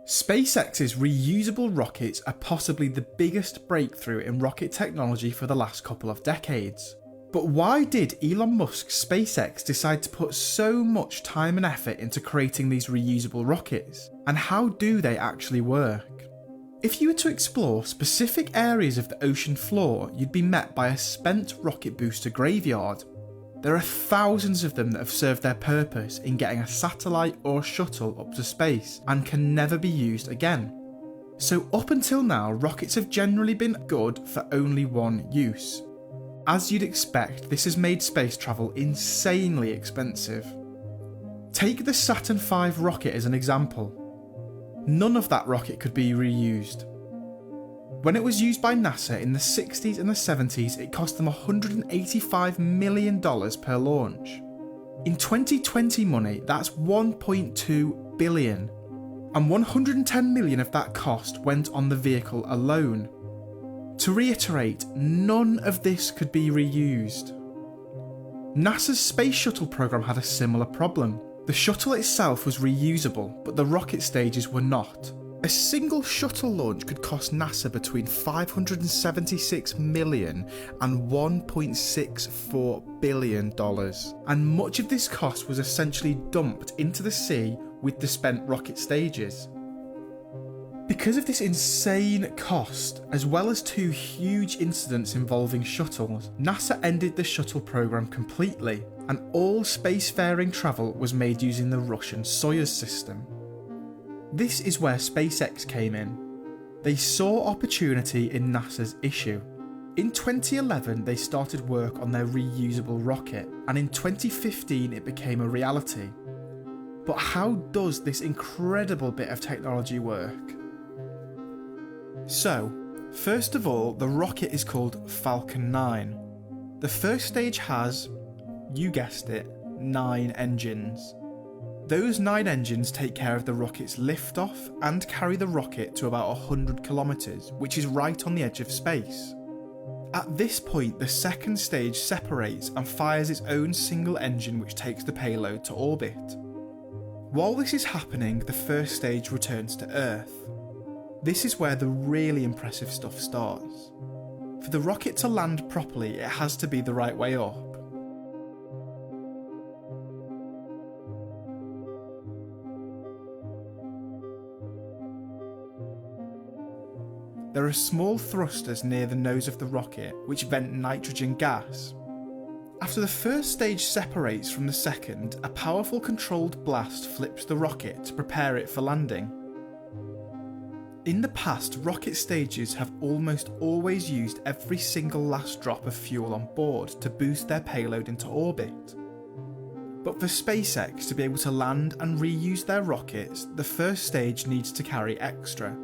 SpaceX's reusable rockets are possibly the biggest breakthrough in rocket technology for the last couple of decades. But why did Elon Musk's SpaceX decide to put so much time and effort into creating these reusable rockets? And how do they actually work? If you were to explore specific areas of the ocean floor, you'd be met by a spent rocket booster graveyard. There are thousands of them that have served their purpose in getting a satellite or shuttle up to space and can never be used again. So up until now, rockets have generally been good for only one use. As you'd expect, this has made space travel insanely expensive. Take the Saturn V rocket as an example. None of that rocket could be reused. When it was used by NASA in the 60s and the 70s, it cost them $185 million per launch. In 2020 money, that's $1.2 billion, and $110 million of that cost went on the vehicle alone. To reiterate, none of this could be reused. NASA's Space Shuttle program had a similar problem. The shuttle itself was reusable, but the rocket stages were not. A single shuttle launch could cost NASA between $576 million and $1.64 billion, and much of this cost was essentially dumped into the sea with the spent rocket stages. Because of this insane cost, as well as two huge incidents involving shuttles, NASA ended the shuttle program completely, and all spacefaring travel was made using the Russian Soyuz system. This is where SpaceX came in. They saw opportunity in NASA's issue. In 2011, they started work on their reusable rocket, and in 2015 it became a reality. But how does this incredible bit of technology work? So, first of all, the rocket is called Falcon 9. The first stage has, you guessed it, 9 engines. Those 9 engines take care of the rocket's liftoff and carry the rocket to about 100 kilometers, which is right on the edge of space. At this point, the second stage separates and fires its own single engine which takes the payload to orbit. While this is happening, the first stage returns to Earth. This is where the really impressive stuff starts. For the rocket to land properly, it has to be the right way up. There are small thrusters near the nose of the rocket which vent nitrogen gas. After the first stage separates from the second, a powerful controlled blast flips the rocket to prepare it for landing. In the past, rocket stages have almost always used every single last drop of fuel on board to boost their payload into orbit. But for SpaceX to be able to land and reuse their rockets, the first stage needs to carry extra.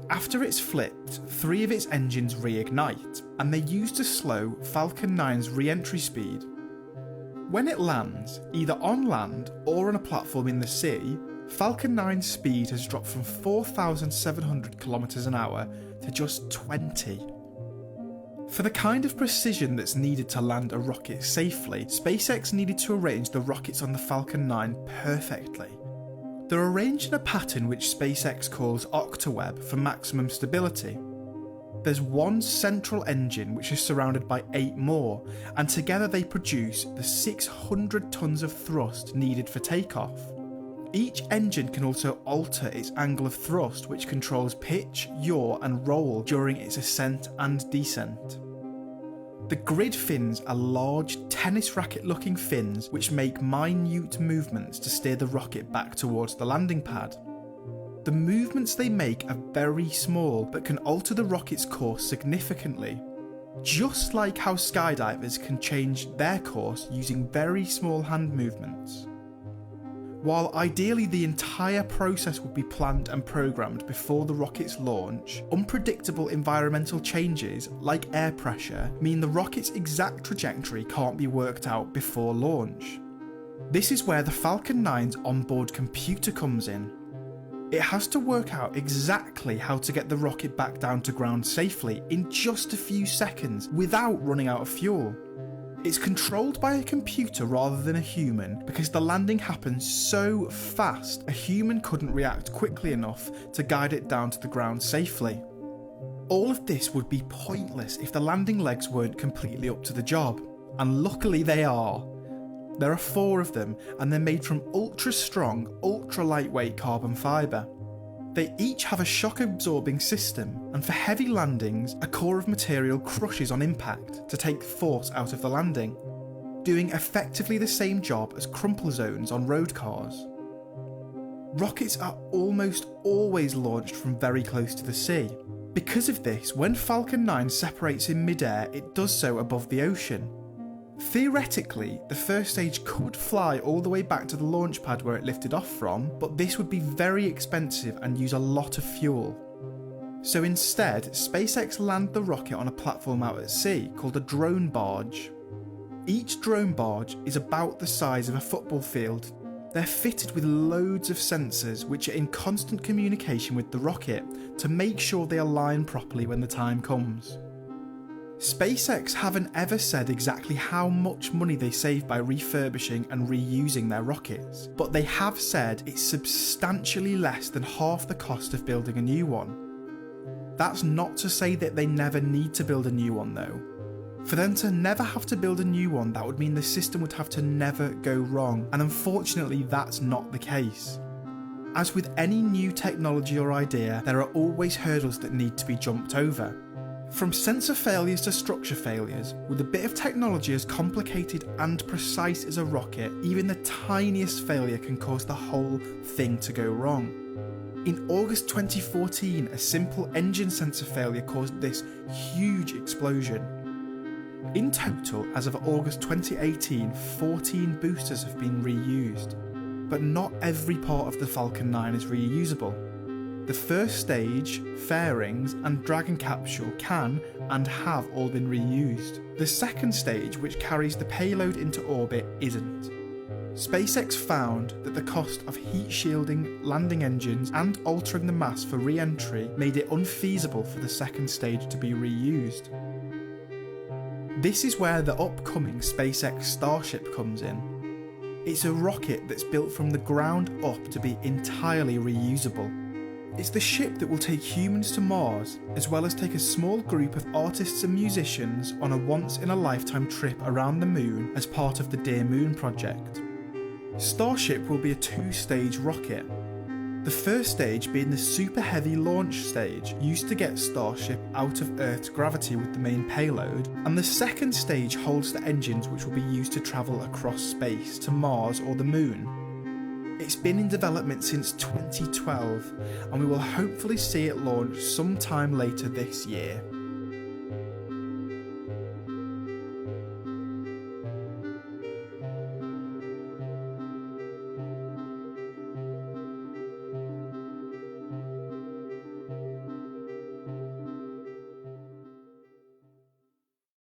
After it's flipped, 3 of its engines reignite, and they use to slow Falcon 9's re-entry speed. When it lands, either on land or on a platform in the sea, Falcon 9's speed has dropped from 4,700 km an hour to just 20. For the kind of precision that's needed to land a rocket safely, SpaceX needed to arrange the rockets on the Falcon 9 perfectly. They're arranged in a pattern which SpaceX calls octaweb for maximum stability. There's one central engine which is surrounded by 8 more, and together they produce the 600 tons of thrust needed for takeoff. Each engine can also alter its angle of thrust, which controls pitch, yaw and roll during its ascent and descent. The grid fins are large, tennis racket looking fins which make minute movements to steer the rocket back towards the landing pad. The movements they make are very small but can alter the rocket's course significantly, just like how skydivers can change their course using very small hand movements. While ideally the entire process would be planned and programmed before the rocket's launch, unpredictable environmental changes, like air pressure, mean the rocket's exact trajectory can't be worked out before launch. This is where the Falcon 9's onboard computer comes in. It has to work out exactly how to get the rocket back down to ground safely in just a few seconds without running out of fuel. It's controlled by a computer rather than a human because the landing happens so fast a human couldn't react quickly enough to guide it down to the ground safely. All of this would be pointless if the landing legs weren't completely up to the job, and luckily they are. There are 4 of them, and they're made from ultra strong, ultra lightweight carbon fibre. They each have a shock absorbing system, and for heavy landings, a core of material crushes on impact to take force out of the landing, doing effectively the same job as crumple zones on road cars. Rockets are almost always launched from very close to the sea. Because of this, when Falcon 9 separates in mid-air, it does so above the ocean. Theoretically, the first stage could fly all the way back to the launch pad where it lifted off from, but this would be very expensive and use a lot of fuel. So instead, SpaceX landed the rocket on a platform out at sea called a drone barge. Each drone barge is about the size of a football field. They're fitted with loads of sensors which are in constant communication with the rocket to make sure they align properly when the time comes. SpaceX haven't ever said exactly how much money they save by refurbishing and reusing their rockets, but they have said it's substantially less than half the cost of building a new one. That's not to say that they never need to build a new one though. For them to never have to build a new one, that would mean the system would have to never go wrong, and unfortunately that's not the case. As with any new technology or idea, there are always hurdles that need to be jumped over. From sensor failures to structure failures, with a bit of technology as complicated and precise as a rocket, even the tiniest failure can cause the whole thing to go wrong. In August 2014, a simple engine sensor failure caused this huge explosion. In total, as of August 2018, 14 boosters have been reused, but not every part of the Falcon 9 is reusable. The first stage, fairings, and Dragon capsule can and have all been reused. The second stage, which carries the payload into orbit, isn't. SpaceX found that the cost of heat shielding landing engines and altering the mass for re-entry made it unfeasible for the second stage to be reused. This is where the upcoming SpaceX Starship comes in. It's a rocket that's built from the ground up to be entirely reusable. It's the ship that will take humans to Mars, as well as take a small group of artists and musicians on a once-in-a-lifetime trip around the moon as part of the Dear Moon project. Starship will be a 2-stage rocket. The first stage being the super heavy launch stage used to get Starship out of Earth's gravity with the main payload, and the second stage holds the engines which will be used to travel across space to Mars or the moon. It's been in development since 2012, and we will hopefully see it launch sometime later this year.